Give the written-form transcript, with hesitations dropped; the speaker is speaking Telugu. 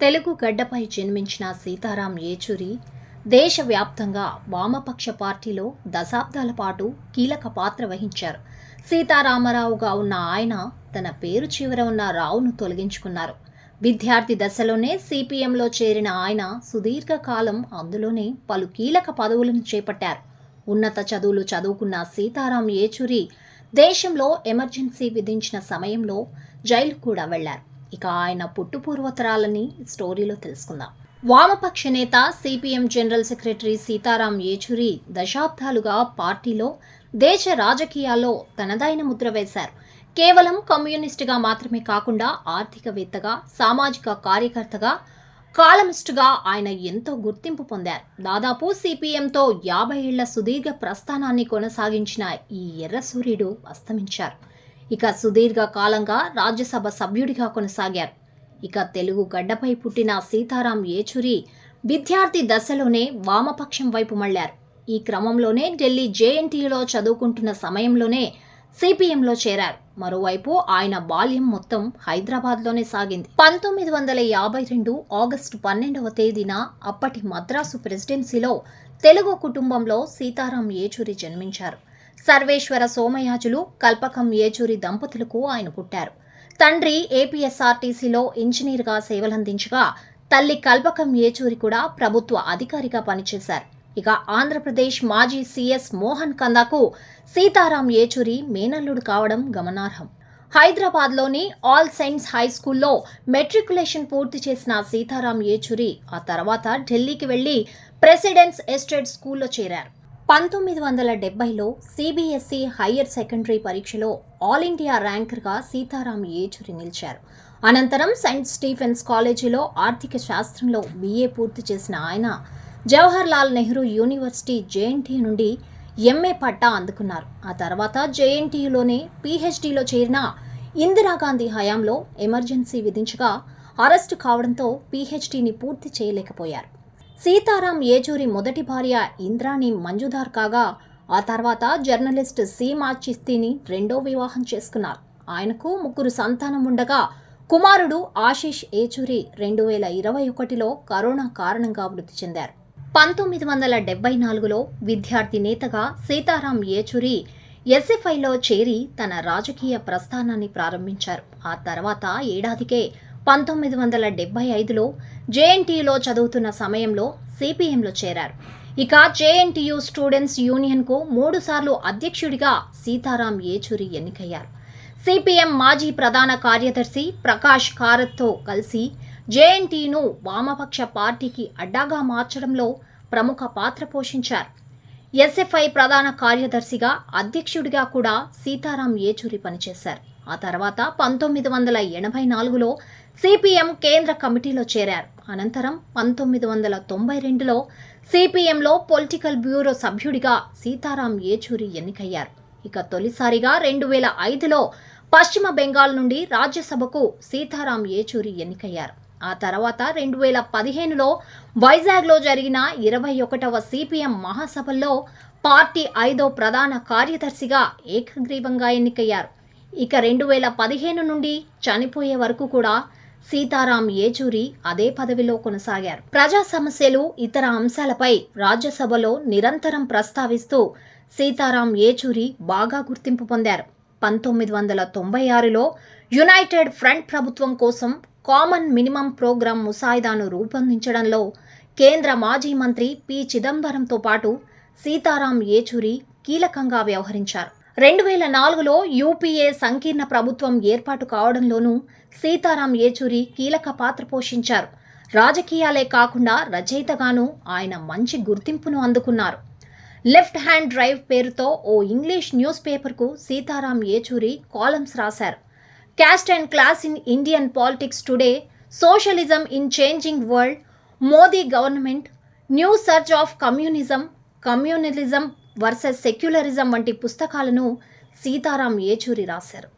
తెలుగు గడ్డపై జన్మించిన సీతారాం ఏచూరి దేశవ్యాప్తంగా వామపక్ష పార్టీలో దశాబ్దాల పాటు కీలక పాత్ర వహించారు. సీతారామరావుగా ఉన్న ఆయన తన పేరు చివర ఉన్న రావును తొలగించుకున్నారు. విద్యార్థి దశలోనే సిపిఎంలో చేరిన ఆయన సుదీర్ఘకాలం అందులోనే పలు కీలక పదవులను చేపట్టారు. ఉన్నత చదువులు చదువుకున్న సీతారాం ఏచూరి దేశంలో ఎమర్జెన్సీ విధించిన సమయంలో జైలు కూడా వెళ్లారు. ఇక ఆయన పుట్టుపూర్వతరాలని స్టోరీలో తెలుసుకుందాం. వామపక్ష నేత CPM general secretary Sitaram Yechury దశాబ్దాలుగా పార్టీలో దేశ రాజకీయాల్లో తనదైన ముద్ర వేశారు. కేవలం కమ్యూనిస్టుగా మాత్రమే కాకుండా ఆర్థికవేత్తగా, సామాజిక కార్యకర్తగా, కాలమిస్టుగా ఆయన ఎంతో గుర్తింపు పొందారు. దాదాపు సిపిఎంతో 50 ఏళ్ల సుదీర్ఘ ప్రస్థానాన్ని కొనసాగించిన ఈ ఎర్ర సూర్యుడు అస్తమించారు. ఇక సుదీర్ఘ కాలంగా రాజ్యసభ సభ్యుడిగా కొనసాగారు. ఇక తెలుగు గడ్డపై పుట్టిన సీతారాం ఏచూరి విద్యార్థి దశలోనే వామపక్షం వైపు మళ్లారు. ఈ క్రమంలోనే ఢిల్లీ జేఎన్టీయూలో చదువుకుంటున్న సమయంలోనే సిపిఎంలో చేరారు. మరోవైపు ఆయన బాల్యం మొత్తం హైదరాబాద్లోనే సాగింది. 1952 ఆగస్టు 12వ తేదీన అప్పటి మద్రాసు ప్రెసిడెన్సీలో తెలుగు కుటుంబంలో సీతారాం ఏచూరి జన్మించారు. సర్వేశ్వర సోమయాజులు, కల్పకం ఏచూరి దంపతులకు ఆయన పుట్టారు. తండ్రి ఏపీఎస్ఆర్టీసీలో ఇంజనీర్గా సేవలందించగా తల్లి కల్పకం ఏచూరి కూడా ప్రభుత్వ అధికారిగా పనిచేశారు. ఇక ఆంధ్రప్రదేశ్ మాజీ సీఎస్ మోహన్ కందాకు సీతారాం ఏచూరి మేనల్లుడు కావడం గమనార్హం. హైదరాబాద్లోని ఆల్ సెయింట్స్ హై స్కూల్లో మెట్రికులేషన్ పూర్తి చేసిన సీతారాం ఏచూరి ఆ తర్వాత ఢిల్లీకి వెళ్లి ప్రెసిడెంట్స్ ఎస్టేట్ స్కూల్లో చేరారు. 1970లో సిబిఎస్ఈ హయ్యర్ సెకండరీ పరీక్షలో ఆల్ ఇండియా ర్యాంకర్గా సీతారాం ఏచూరి నిలిచారు. అనంతరం సెయింట్ స్టీఫెన్స్ కాలేజీలో ఆర్థిక శాస్త్రంలో బిఏ పూర్తి చేసిన ఆయన జవహర్ లాల్ నెహ్రూ యూనివర్సిటీ జేఎన్టీయూ నుండి ఎంఏ పట్టా అందుకున్నారు. ఆ తర్వాత జేఎన్టీయూలోనే పీహెచ్డీలో చేరిన ఇందిరాగాంధీ హయాంలో ఎమర్జెన్సీ విధించగా అరెస్టు కావడంతో పీహెచ్డీని పూర్తి చేయలేకపోయారు. సీతారాం ఏచూరి మొదటి భార్య ఇంద్రాణి మంజుదార్ కాగా ఆ తర్వాత జర్నలిస్ట్ సీమా చిస్తీని రెండో వివాహం చేసుకున్నారు. ఆయనకు 3 సంతానం ఉండగా కుమారుడు ఆశీష్ ఏచూరి 2021లో కరోనా కారణంగా మృతి చెందారు. 1974లో విద్యార్థి నేతగా సీతారాం ఏచూరి ఎస్ఎఫ్ఐలో చేరి తన రాజకీయ ప్రస్థానాన్ని ప్రారంభించారు. ఆ తర్వాత ఏడాదికే 1975లో జేఎన్టీయూలో చదువుతున్న సమయంలో సిపిఎంలో చేరారు. ఇక జేఎన్టీయూ స్టూడెంట్స్ యూనియన్కు 3 సార్లు అధ్యక్షుడిగా సీతారాం ఏచూరి ఎన్నికయ్యారు. సిపిఎం మాజీ ప్రధాన కార్యదర్శి ప్రకాష్ కారత్తో కలిసి జేఎన్టీయూను వామపక్ష పార్టీకి అడ్డాగా మార్చడంలో ప్రముఖ పాత్ర పోషించారు. ఎస్ఎఫ్ఐ ప్రధాన కార్యదర్శిగా, అధ్యక్షుడిగా కూడా సీతారాం ఏచూరి పనిచేశారు. ఆ తర్వాత 1984లో సిపిఎం కేంద్ర కమిటీలో చేరారు. అనంతరం 1992లో సిపిఎంలో పొలిటికల్ బ్యూరో సభ్యుడిగా సీతారాం ఏచూరి ఎన్నికయ్యారు. ఇక తొలిసారిగా 2005లో పశ్చిమ బెంగాల్ నుండి రాజ్యసభకు సీతారాం ఏచూరి ఎన్నికయ్యారు. ఆ తర్వాత 2015లో వైజాగ్లో జరిగిన 21వ సిపిఎం మహాసభల్లో పార్టీ 5వ ప్రధాన కార్యదర్శిగా ఏకగ్రీవంగా ఎన్నికయ్యారు. ఇక 2015 నుండి చనిపోయే వరకు కూడా సీతారాం ఏచూరి అదే పదవిలో కొనసాగారు. ప్రజా సమస్యలు, ఇతర అంశాలపై రాజ్యసభలో నిరంతరం ప్రస్తావిస్తూ సీతారాం ఏచూరి బాగా గుర్తింపు పొందారు. 1996లో యునైటెడ్ ఫ్రంట్ ప్రభుత్వం కోసం కామన్ మినిమం ప్రోగ్రాం ముసాయిదాను రూపొందించడంలో కేంద్ర మాజీ మంత్రి పి చిదంబరంతో పాటు సీతారాం ఏచూరి కీలకంగా వ్యవహరించారు. 2004లో యూపీఏ సంకీర్ణ ప్రభుత్వం ఏర్పాటు కావడంలోనూ సీతారాం ఏచూరి కీలక పాత్ర పోషించారు. రాజకీయాలే కాకుండా రచయితగాను ఆయన మంచి గుర్తింపును అందుకున్నారు. లెఫ్ట్ హ్యాండ్ డ్రైవ్ పేరుతో ఓ ఇంగ్లీష్ న్యూస్ పేపర్కు సీతారాం ఏచూరి కాలమ్స్ రాశారు. Caste and class in Indian politics today, socialism in changing world, Modi government, new search of communism, communalism versus secularism వంటి పుస్తకాలను సీతారాం ఏచూరి రాశారు.